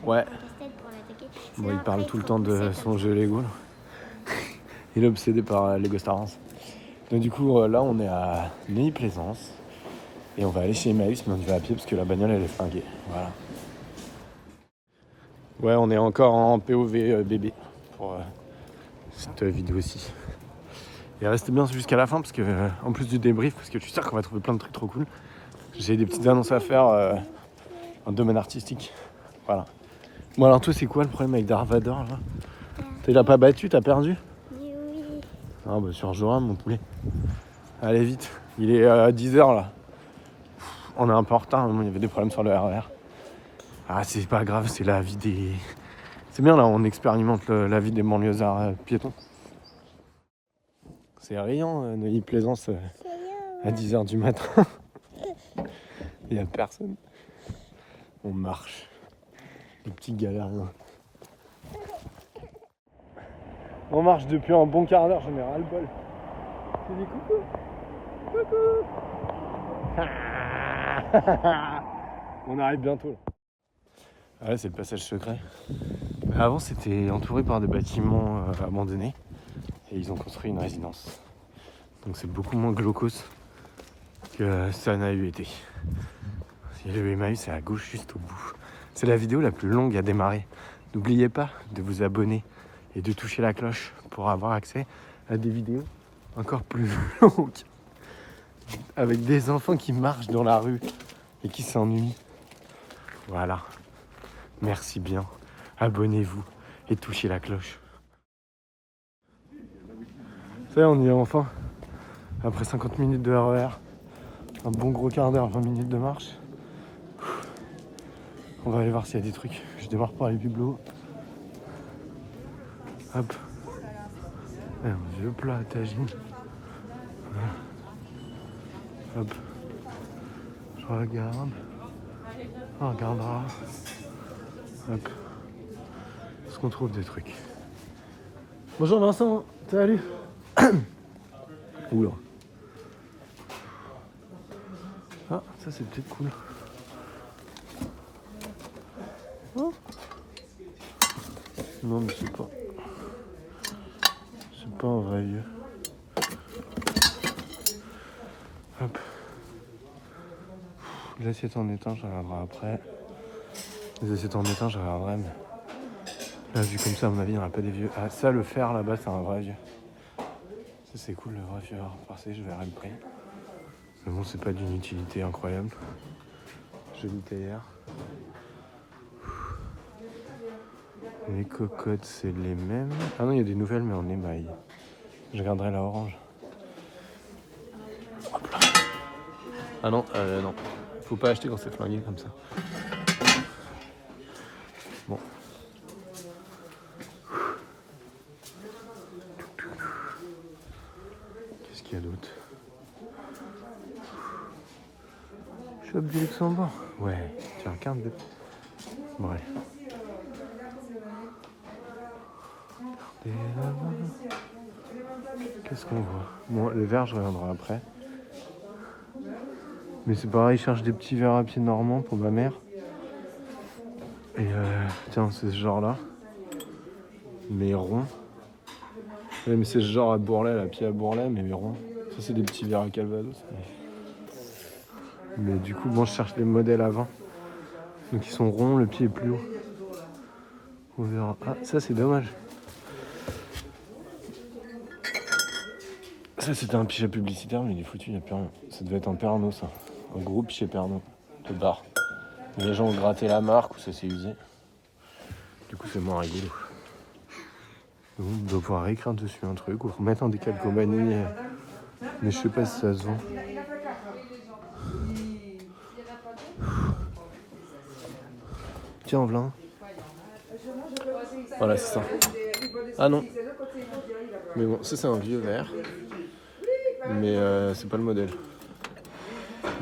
Ouais. casse-tête pour l'attaquer. Bon, Sinon, il parle après, tout le faut temps de pousser son comme jeu Lego. Là. Il est obsédé par Lego Star Wars. Donc du coup, là, on est à Neuilly-Plaisance. Et on va aller chez Emmaüs, mais on y va à pied parce que la bagnole, elle est fringuée. Voilà. Ouais, on est encore en POV bébé pour cette vidéo aussi. Et restez bien jusqu'à la fin parce que, en plus du débrief, parce que je suis sûr qu'on va trouver plein de trucs trop cool. J'ai des petites annonces à faire en domaine artistique. Voilà. Bon, alors toi, c'est quoi le problème avec Darth Vader là ? Il a pas battu, t'as perdu ? oui. Ah bah sur Joram, mon poulet. Allez vite, il est à 10h là. On est un peu en retard, il y avait des problèmes sur le RER. Ah c'est pas grave, c'est la vie des... C'est bien là, on expérimente la vie des banlieusards piétons. C'est riant, Neuilly-Plaisance à 10h du matin. Il y a personne. On marche. Les petits galériens. On marche depuis un bon quart d'heure, j'en ai ras le bol. Tu dis coucou. Coucou. On arrive bientôt là. Ah là c'est le passage secret. Avant c'était entouré par des bâtiments abandonnés et ils ont construit une résidence. Donc c'est beaucoup moins glaucos que ça n'a eu été. Et le Emmaüs c'est à gauche juste au bout. C'est la vidéo la plus longue à démarrer. N'oubliez pas de vous abonner et de toucher la cloche pour avoir accès à des vidéos encore plus longues. Avec des enfants qui marchent dans la rue et qui s'ennuient. Voilà. Merci bien. Abonnez-vous et touchez la cloche. Ça y est, on y est enfin. Après 50 minutes de RER, un bon gros quart d'heure, 20 minutes de marche. On va aller voir s'il y a des trucs. Je démarre par les bibelots. Hop. Un vieux plat à tagine. Hop. Je regarde. On regardera. Hop. Est-ce qu'on trouve des trucs ? Bonjour Vincent, salut. Oula. Ah, ça c'est peut-être cool. Oh. Non mais c'est pas. C'est pas un vrai vieux. Hop. L'assiette en étain, je regarderai après. Les assiettes en étain, je regarderai, mais là, vu comme ça, à mon avis, il n'y en a pas des vieux. Ah, ça, le fer là-bas, c'est un vrai vieux. Ça, c'est cool, le vrai vieux à repasser, je verrai le prix. Mais bon, c'est pas d'une utilité incroyable. Jolie théière. Les cocottes, c'est les mêmes. Ah non, il y a des nouvelles, mais en émail. Je regarderai la orange. Hop là. Ah non, non. Faut pas acheter quand c'est flingué comme ça. Bon. Qu'est-ce qu'il y a d'autre ? Shop du Luxembourg. Ouais, tiens, carte de... Bon, allez. Qu'est-ce qu'on voit ? Bon, le verre, je reviendrai après. Mais c'est pareil, je cherche des petits verres à pied normands pour ma mère. Et tiens, c'est ce genre-là. Mais rond. Ouais, mais c'est ce genre à bourrelet, à pied à bourrelet, mais rond. Ça, c'est des petits verres à Calvados. Mais du coup, bon, je cherche les modèles avant. Donc, ils sont ronds, le pied est plus haut. On verra. Ah, ça, c'est dommage. Ça, c'était un pichet publicitaire, mais il est foutu, il n'y a plus rien. Ça devait être un Pernod, ça. Un gros pichet Pernod de bar. Les gens ont gratté la marque ou ça s'est usé. Du coup, c'est moins rigolo. Donc, on doit pouvoir écrire dessus un truc ou remettre un décalcomanie. Mais je sais pas si ça se vend. Tiens, Vlin. Voilà, c'est ça. Ah non. Mais bon, ça, c'est un vieux verre. Mais c'est pas le modèle.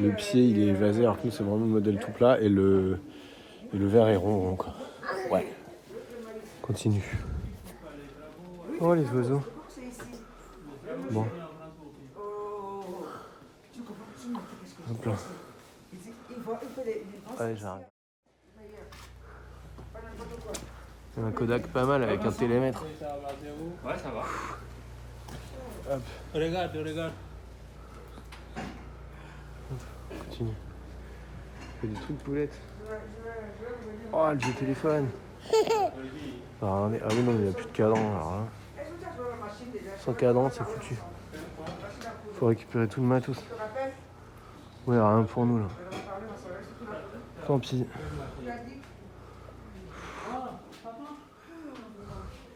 Le pied, il est évasé, alors que nous, c'est vraiment le modèle tout plat. Et le verre est rond, quoi. Ouais. Continue. Oh, les oiseaux. Bon. Hop là. Allez, j'arrive. Un Kodak pas mal avec un télémètre. Ouais, ça va. Hop. Regarde, regarde. Continue. Fais des trucs poulettes. Oh, le vieux téléphone. Ah oui, non, mais il n'y a plus de cadran. Alors là. Sans cadran, c'est foutu. Faut récupérer tout le matos. Ouais, rien pour nous là. Tant pis.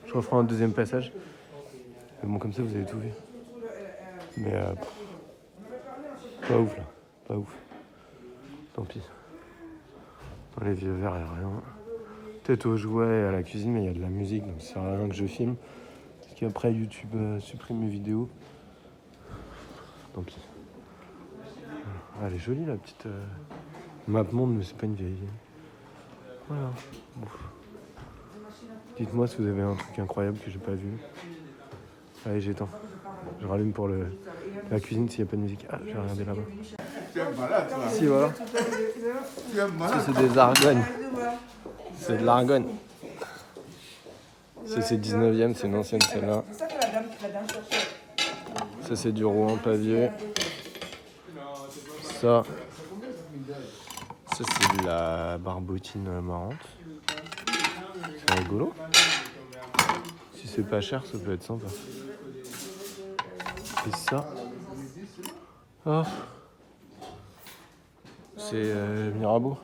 Je referai un deuxième passage. Mais bon, comme ça, vous avez tout vu. Mais pas ouf là. Pas ouf. Tant pis. Dans les vieux verres, il n'y a rien. Peut-être aux jouets et à la cuisine, mais il y a de la musique, donc ça sert à rien que je filme. Parce qu'après, YouTube supprime mes vidéos. Tant pis. Ah, elle est jolie la petite map monde, mais c'est pas une vieille. Voilà. Bon. Dites-moi si vous avez un truc incroyable que j'ai pas vu. Allez, j'éteins. Je rallume pour la cuisine s'il n'y a pas de musique. Ah, j'ai regardé là-bas. Tu es malade, toi. Si, voilà. Tu es Ça, malade. c'est des argognes. C'est de l'argogne. Ça, c'est 19e, c'est une ancienne celle-là. Ça, c'est du Rouen Pavieux. Ça, c'est de la barbotine marrante. C'est rigolo. Si c'est pas cher, ça peut être sympa. Et ça, oh, c'est Mirabeau.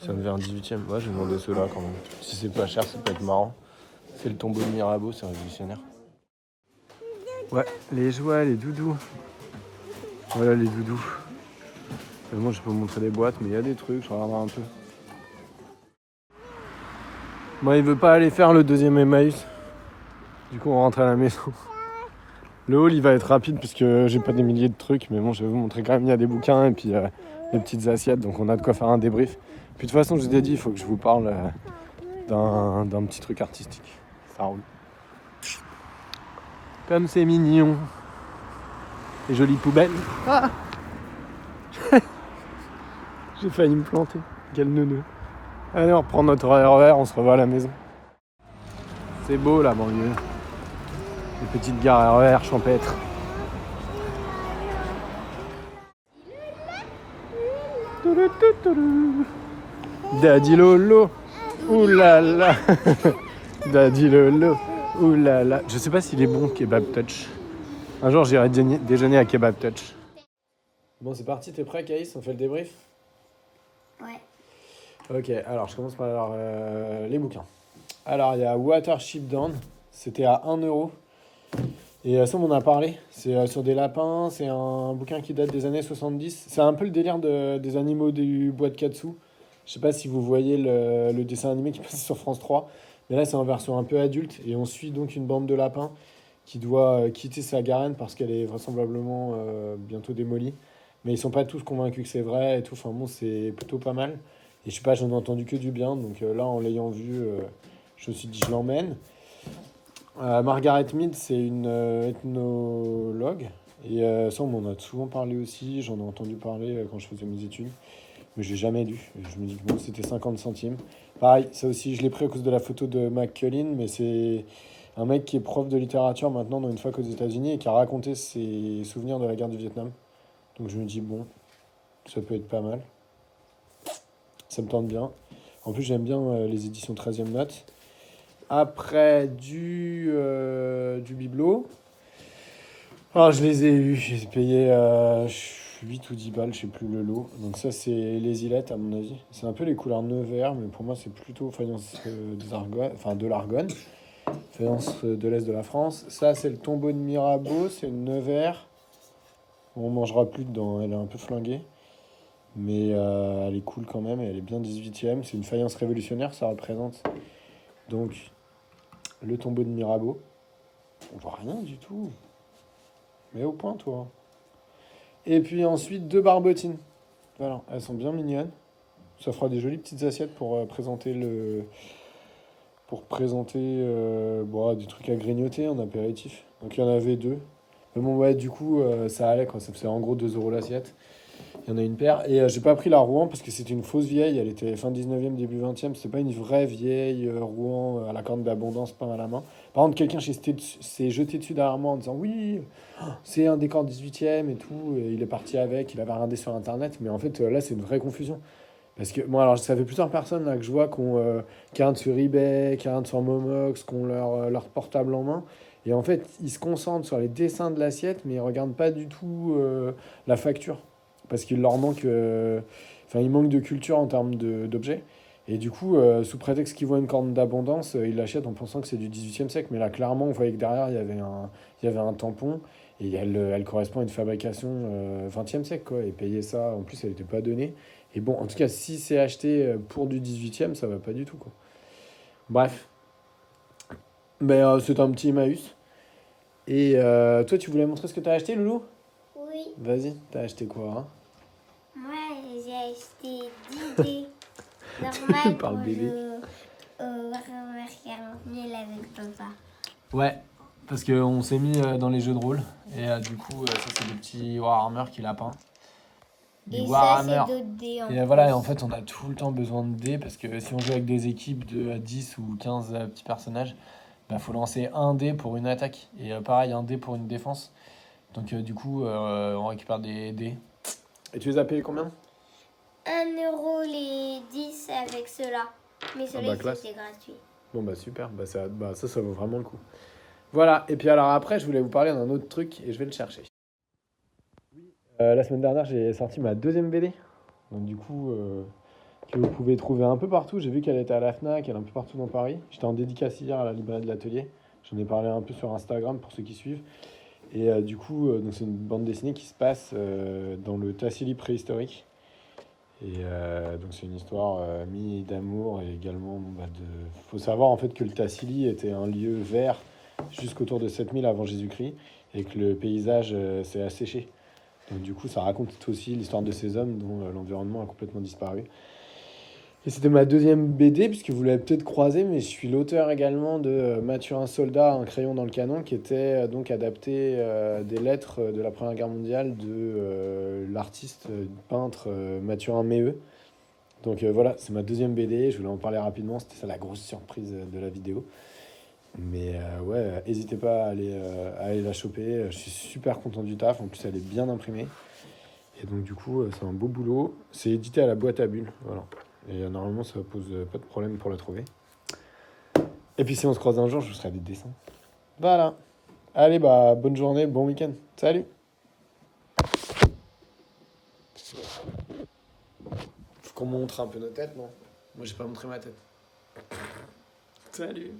C'est un verre 18e. Ouais, j'ai demandé ceux-là quand même. Si c'est pas cher, ça peut être marrant. C'est le tombeau de Mirabeau, c'est révolutionnaire. Ouais, les jouets, les doudous. Voilà les doudous. Moi, je peux vous montrer des boîtes, mais il y a des trucs, je regarderai un peu. Moi, il veut pas aller faire le deuxième Emmaüs. Du coup, on rentre à la maison. Le haul, il va être rapide puisque j'ai pas des milliers de trucs, mais bon, je vais vous montrer quand même, il y a des bouquins et puis des petites assiettes, donc on a de quoi faire un débrief. Puis de toute façon, je vous ai dit, il faut que je vous parle d'un petit truc artistique. Ça roule. Comme c'est mignon. Les jolies poubelles. Ah j'ai failli me planter. Quel neuneu. Allez, on reprend notre RER, on se revoit à la maison. C'est beau la banlieue. Les petites gares RER champêtres. Daddy Lolo. Oulala. Daddy Lolo. Oulala. Je sais pas s'il est bon, Kebab Touch. Un jour, j'irai déjeuner à Kebab Touch. Bon, c'est parti, t'es prêt, Caïs? On fait le débrief? Ouais. Ok, alors je commence par les bouquins. Alors, il y a Watership Down, c'était à 1€. Et ça, on en a parlé. C'est sur des lapins, c'est un bouquin qui date des années 70. C'est un peu le délire des animaux du bois de Katsu. Je sais pas si vous voyez le dessin animé qui passe sur France 3. Mais là, c'est en version un peu adulte. Et on suit donc une bande de lapins qui doit quitter sa garenne parce qu'elle est vraisemblablement bientôt démolie. Mais ils sont pas tous convaincus que c'est vrai et tout. Enfin bon, c'est plutôt pas mal. Et je sais pas, j'en ai entendu que du bien. Donc là, en l'ayant vu, je me suis dit, je l'emmène. Margaret Mead, c'est une ethnologue. Et ça, on m'en a souvent parlé aussi. J'en ai entendu parler quand je faisais mes études. Mais j'ai jamais lu. Et je me dis que bon, c'était 50 centimes. Pareil, ça aussi, je l'ai pris à cause de la photo de McCullin. Mais c'est un mec qui est prof de littérature maintenant dans une fac aux États-Unis et qui a raconté ses souvenirs de la guerre du Vietnam. Donc je me dis, bon, ça peut être pas mal. Ça me tente bien. En plus, j'aime bien les éditions 13e note. Après, du bibelot. Alors, je les ai eus. J'ai payé 8 ou 10 balles, je sais plus le lot. Donc ça, c'est les îlettes, à mon avis. C'est un peu les couleurs Nevers, mais pour moi, c'est plutôt faïence de l'Argonne. Faïence de l'Est de la France. Ça, c'est le tombeau de Mirabeau. C'est une Nevers. On mangera plus dedans, elle est un peu flinguée. Mais elle est cool quand même, elle est bien 18e. C'est une faïence révolutionnaire, ça représente donc le tombeau de Mirabeau. On voit rien du tout. Mais au point, toi. Et puis ensuite, 2 barbotines. Voilà, elles sont bien mignonnes. Ça fera des jolies petites assiettes pour présenter des trucs à grignoter en apéritif. Donc il y en avait 2. Mais bon, ouais, du coup, ça allait, quoi. Ça faisait en gros 2€ l'assiette. Il y en a une paire. Et j'ai pas pris la Rouen parce que c'était une fausse vieille. Elle était fin 19e, début 20e. C'était pas une vraie vieille Rouen à la corne d'abondance, pain à la main. Par contre, quelqu'un s'est jeté dessus derrière moi en disant oui, c'est un décor 18e et tout. Et il est parti avec. Il avait regardé sur internet. Mais en fait, là, c'est une vraie confusion. Parce que, bon, alors, ça fait plusieurs personnes là, que je vois qui regardent sur eBay, qui regardent sur Momox, qui ont leur portable en main. Et en fait, ils se concentrent sur les dessins de l'assiette, mais ils regardent pas du tout la facture. Parce qu'il leur manque, il manque de culture en termes d'objets. Et du coup, sous prétexte qu'ils voient une corne d'abondance, ils l'achètent en pensant que c'est du 18e siècle. Mais là, clairement, on voyait que derrière, il y avait un tampon. Et elle correspond à une fabrication 20e siècle, quoi. Et payer ça, en plus, elle n'était pas donnée. Et bon, en tout cas, si c'est acheté pour du 18e, ça va pas du tout, quoi. Bref. Mais c'est un petit Emmaüs. Et toi, tu voulais montrer ce que t'as acheté, Loulou? Oui, Vas-y, t'as acheté quoi, hein? moi j'ai acheté 10 dés normal Par pour le bébé. le Warhammer 40 000 avec papa. Ouais, parce qu'on s'est mis dans les jeux de rôle. Et du coup, ça, c'est des petits Warhammer qu'il a peint. Des Et Warhammer. ça, c'est d'autres dés en Et plus. voilà, et en fait, on a tout le temps besoin de dés parce que si on joue avec des équipes de 10 ou 15 petits personnages, bah, faut lancer un dé pour une attaque et pareil, un dé pour une défense. Donc, du coup, on récupère des dés. Et tu les as payés combien? 1 € les 10 avec ceux-là. Mais ceux-là, classe. c'était gratuit. Bon, bah super, ça vaut vraiment le coup. Voilà, et puis alors après, je voulais vous parler d'un autre truc et je vais le chercher. La semaine dernière, j'ai sorti ma deuxième BD. Donc, du coup, que vous pouvez trouver un peu partout. J'ai vu qu'elle était à la Fnac, elle est un peu partout dans Paris. J'étais en dédicace hier à la librairie de l'Atelier. J'en ai parlé un peu sur Instagram pour ceux qui suivent. Et du coup, donc c'est une bande dessinée qui se passe dans le Tassili préhistorique. Et donc c'est une histoire d'amour et également faut savoir en fait que le Tassili était un lieu vert jusqu'autour de 7000 avant Jésus-Christ et que le paysage s'est asséché. Donc du coup ça raconte aussi l'histoire de ces hommes dont l'environnement a complètement disparu. Et c'était ma deuxième BD, puisque vous l'avez peut-être croisé, mais je suis l'auteur également de Mathurin Soldat, un crayon dans le canon, qui était donc adapté des lettres de la Première Guerre mondiale de l'artiste, peintre Mathurin Méheux. Donc voilà, c'est ma deuxième BD, je voulais en parler rapidement, c'était ça la grosse surprise de la vidéo. Mais ouais, n'hésitez pas à aller la choper, je suis super content du taf, en plus elle est bien imprimée. Et donc du coup, c'est un beau boulot, c'est édité à la boîte à bulles, voilà. Et normalement, ça pose pas de problème pour la trouver. Et puis si on se croise un jour, je vous ferai des dessins. Voilà. Allez, bah, bonne journée, bon week-end. Salut. Faut qu'on montre un peu nos têtes, non? Moi, j'ai pas montré ma tête. Salut.